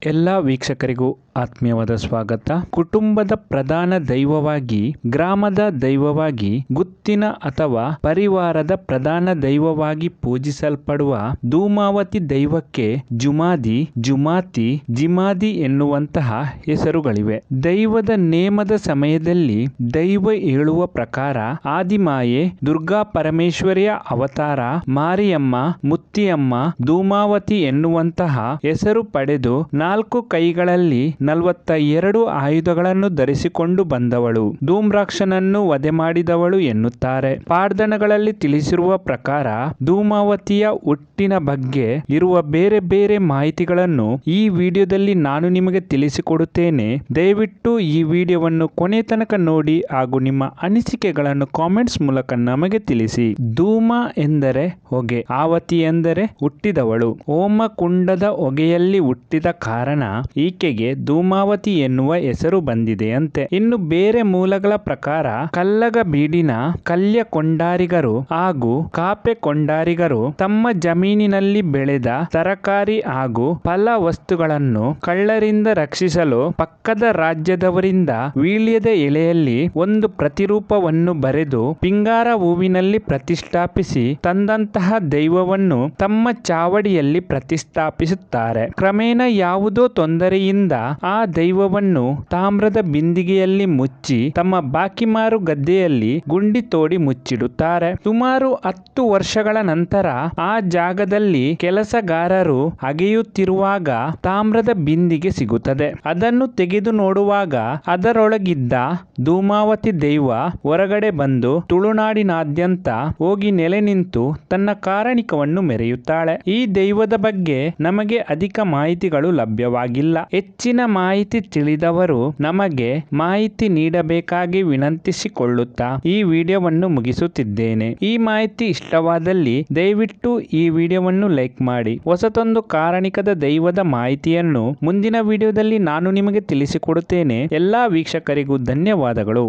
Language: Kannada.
ಎಲ್ಲ ವೀಕ್ಷಕರಿಗೂ ಆತ್ಮೀಯವಾದ ಸ್ವಾಗತ. ಕುಟುಂಬದ ಪ್ರಧಾನ ದೈವವಾಗಿ, ಗ್ರಾಮದ ದೈವವಾಗಿ, ಗುತ್ತಿನ ಅಥವಾ ಪರಿವಾರದ ಪ್ರಧಾನ ದೈವವಾಗಿ ಪೂಜಿಸಲ್ಪಡುವ ಧೂಮಾವತಿ ದೈವಕ್ಕೆ ಜುಮಾದಿ, ಜುಮಾತಿ, ಜಿಮಾದಿ ಎನ್ನುವಂತಹ ಹೆಸರುಗಳಿವೆ. ದೈವದ ನೇಮದ ಸಮಯದಲ್ಲಿ ದೈವ ಹೇಳುವ ಪ್ರಕಾರ ಆದಿಮಾಯೆ, ದುರ್ಗಾ ಪರಮೇಶ್ವರಿಯ ಅವತಾರ ಮಾರಿಯಮ್ಮ, ಮುತ್ತಿಯಮ್ಮ, ಧೂಮಾವತಿ ಎನ್ನುವಂತಹ ಹೆಸರು ಪಡೆದು 4 ಕೈಗಳಲ್ಲಿ 42 ಆಯುಧಗಳನ್ನು ಧರಿಸಿಕೊಂಡು ಬಂದವಳು, ಧೂಮ್ರಾಕ್ಷನನ್ನು ವಧೆ ಮಾಡಿದವಳು ಎನ್ನುತ್ತಾರೆ. ಪಾಡ್ದನಗಳಲ್ಲಿ ತಿಳಿಸಿರುವ ಪ್ರಕಾರ ಧೂಮಾವತಿಯ ಹುಟ್ಟಿನ ಬಗ್ಗೆ ಇರುವ ಬೇರೆ ಬೇರೆ ಮಾಹಿತಿಗಳನ್ನು ಈ ವಿಡಿಯೋದಲ್ಲಿ ನಾನು ನಿಮಗೆ ತಿಳಿಸಿಕೊಡುತ್ತೇನೆ. ದಯವಿಟ್ಟು ಈ ವಿಡಿಯೋವನ್ನು ಕೊನೆ ತನಕ ನೋಡಿ ಹಾಗೂ ನಿಮ್ಮ ಅನಿಸಿಕೆಗಳನ್ನು ಕಾಮೆಂಟ್ಸ್ ಮೂಲಕ ನಮಗೆ ತಿಳಿಸಿ. ಧೂಮ ಎಂದರೆ ಹೊಗೆ, ಆವತಿ ಎಂದರೆ ಹುಟ್ಟಿದವಳು. ಹೋಮಕುಂಡದ ಹೊಗೆಯಲ್ಲಿ ಹುಟ್ಟಿದ ಕಾರಣ ಈಕೆಗೆ ಧೂಮಾವತಿ ಎನ್ನುವ ಹೆಸರು ಬಂದಿದೆಯಂತೆ. ಇನ್ನು ಬೇರೆ ಮೂಲಗಳ ಪ್ರಕಾರ ಕಲ್ಲಗಬೀಡಿನ ಕಲ್ಯ ಕೊಂಡಾರಿಗರು ಹಾಗೂ ಕಾಪೆ ಕೊಂಡಾರಿಗರು ತಮ್ಮ ಜಮೀನಿನಲ್ಲಿ ಬೆಳೆದ ತರಕಾರಿ ಹಾಗೂ ಫಲ ವಸ್ತುಗಳನ್ನು ಕಳ್ಳರಿಂದ ರಕ್ಷಿಸಲು ಪಕ್ಕದ ರಾಜ್ಯದವರಿಂದ ವೀಳ್ಯದ ಎಲೆಯಲ್ಲಿ ಒಂದು ಪ್ರತಿರೂಪವನ್ನು ಬರೆದು ಪಿಂಗಾರ ಹೂವಿನಲ್ಲಿ ಪ್ರತಿಷ್ಠಾಪಿಸಿ ತಂದಂತಹ ದೈವವನ್ನು ತಮ್ಮ ಚಾವಡಿಯಲ್ಲಿ ಪ್ರತಿಷ್ಠಾಪಿಸುತ್ತಾರೆ. ಕ್ರಮೇಣ ಯಾವುದೋ ತೊಂದರೆಯಿಂದ ಆ ದೈವವನ್ನು ತಾಮ್ರದ ಬಿಂದಿಗೆಯಲ್ಲಿ ಮುಚ್ಚಿ ತಮ್ಮ ಬಾಕಿಮಾರು ಗದ್ದೆಯಲ್ಲಿ ಗುಂಡಿ ತೋಡಿ ಮುಚ್ಚಿಡುತ್ತಾರೆ. ಸುಮಾರು 10 ವರ್ಷಗಳ ನಂತರ ಆ ಜಾಗದಲ್ಲಿ ಕೆಲಸಗಾರರು ಅಗೆಯುತ್ತಿರುವಾಗ ತಾಮ್ರದ ಬಿಂದಿಗೆ ಸಿಗುತ್ತದೆ. ಅದನ್ನು ತೆಗೆದು ನೋಡುವಾಗ ಅದರೊಳಗಿದ್ದ ಧೂಮಾವತಿ ದೈವ ಹೊರಗಡೆ ಬಂದು ತುಳುನಾಡಿನಾದ್ಯಂತ ಹೋಗಿ ನೆಲೆ ನಿಂತು ತನ್ನ ಕಾರಣಿಕವನ್ನು ಮೆರೆಯುತ್ತಾಳೆ. ಈ ದೈವದ ಬಗ್ಗೆ ನಮಗೆ ಅಧಿಕ ಮಾಹಿತಿಗಳು ಲಭ್ಯವಾಗಿಲ್ಲ. ಹೆಚ್ಚಿನ ಮಾಹಿತಿ ತಿಳಿದವರು ನಮಗೆ ಮಾಹಿತಿ ನೀಡಬೇಕಾಗಿ ವಿನಂತಿಸಿಕೊಳ್ಳುತ್ತಾ ಈ ವಿಡಿಯೋವನ್ನು ಮುಗಿಸುತ್ತಿದ್ದೇನೆ. ಈ ಮಾಹಿತಿ ಇಷ್ಟವಾದಲ್ಲಿ ದಯವಿಟ್ಟು ಈ ವಿಡಿಯೋವನ್ನು ಲೈಕ್ ಮಾಡಿ. ಹೊಸತೊಂದು ಕಾರಣಿಕದ ದೈವದ ಮಾಹಿತಿಯನ್ನು ಮುಂದಿನ ವಿಡಿಯೋದಲ್ಲಿ ನಾನು ನಿಮಗೆ ತಿಳಿಸಿಕೊಡುತ್ತೇನೆ. ಎಲ್ಲಾ ವೀಕ್ಷಕರಿಗೂ ಧನ್ಯವಾದಗಳು.